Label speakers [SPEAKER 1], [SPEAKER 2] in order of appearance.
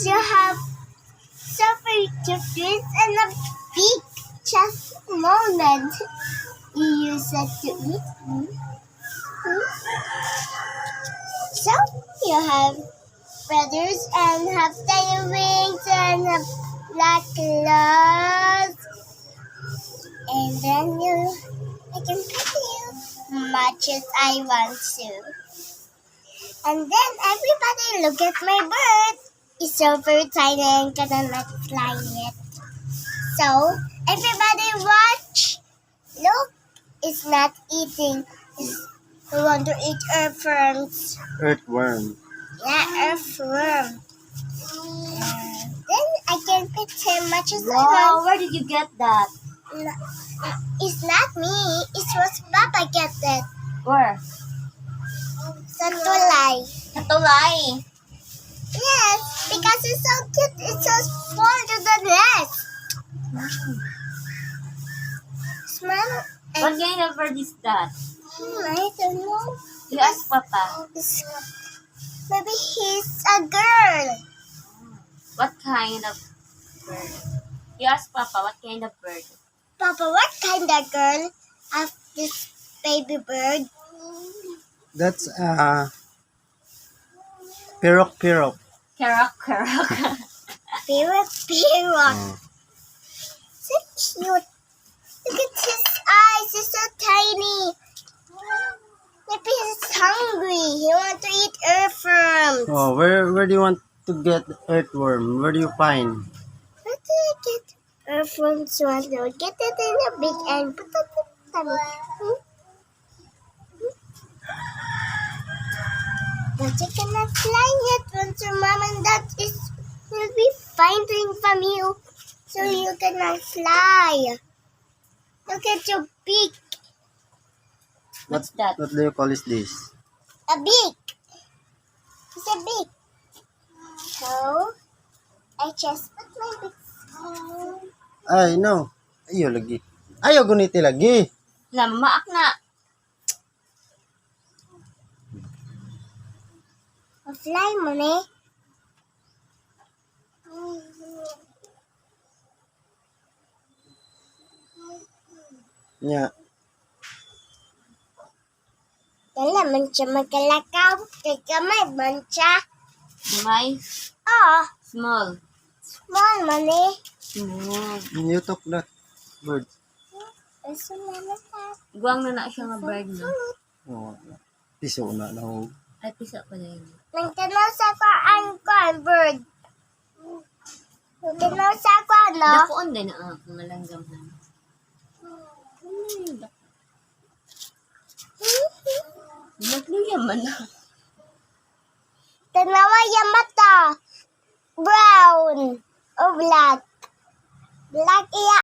[SPEAKER 1] you have separate twins and a big chest moment. You use it to eat. So you have feathers and have tiny wings and have black claws. And then I can pet you much as I want to. And then everybody look at my bird. It's so very tiny and cannot fly yet. So everybody watch. Look, it's not eating. We want to eat earthworms.
[SPEAKER 2] Earthworm.
[SPEAKER 1] Yeah, earthworm. Then I can pet him much as I
[SPEAKER 3] Wow,
[SPEAKER 1] want.
[SPEAKER 3] where did you get that?
[SPEAKER 1] It's not me. It was Papa get it.
[SPEAKER 3] Where?
[SPEAKER 1] Sa tulay.
[SPEAKER 3] Katulay.
[SPEAKER 1] Yes, because it's so cute. It's so small to the nest. Small.
[SPEAKER 3] What kind of bird is that?
[SPEAKER 1] I don't know.
[SPEAKER 3] You ask Papa.
[SPEAKER 1] Maybe he's a girl.
[SPEAKER 3] What kind of bird? You ask Papa what kind of bird?
[SPEAKER 1] Papa, what kind of girl of this baby bird?
[SPEAKER 2] That's pirok.
[SPEAKER 3] Kerok, kerok.
[SPEAKER 1] Parrot, parrot.
[SPEAKER 2] Oh.
[SPEAKER 1] So cute. Look at his eyes. He's so tiny. Maybe he's hungry. He wants to eat earthworms.
[SPEAKER 2] Oh, where do you want to get earthworm? Where do you find?
[SPEAKER 1] Where do you get earthworms? Want to get it in a big and put it in the tummy. But you cannot fly yet once your mom and dad will be finding from you. So you cannot fly. Look at your beak.
[SPEAKER 3] What's that?
[SPEAKER 2] What do you call this?
[SPEAKER 1] A beak. It's a beak. So, I just put my beak.
[SPEAKER 2] Ay, no. Ayaw lagi. Ayaw guniti lagi.
[SPEAKER 3] Lamaak na.
[SPEAKER 1] Fly mo ne.
[SPEAKER 2] Nya.
[SPEAKER 1] Dala man siya magkalakaw. Kay kamay man siya.
[SPEAKER 3] May
[SPEAKER 1] Oh,
[SPEAKER 3] small.
[SPEAKER 1] small man eh.
[SPEAKER 3] Small.
[SPEAKER 2] You talk that bird.
[SPEAKER 1] Gusto na ka.
[SPEAKER 3] Guwang na siya nga bird na.
[SPEAKER 2] Oh, piso na na.
[SPEAKER 3] Ay, pisa pa na yun.
[SPEAKER 1] Nagtanaw sa kaan ko ang bird. Nagtanaw sa ako, no?
[SPEAKER 3] Dakoon din na kung nalanggam na. Nagluya man na.
[SPEAKER 1] Tanawa yung mata. Brown. O black. Black iya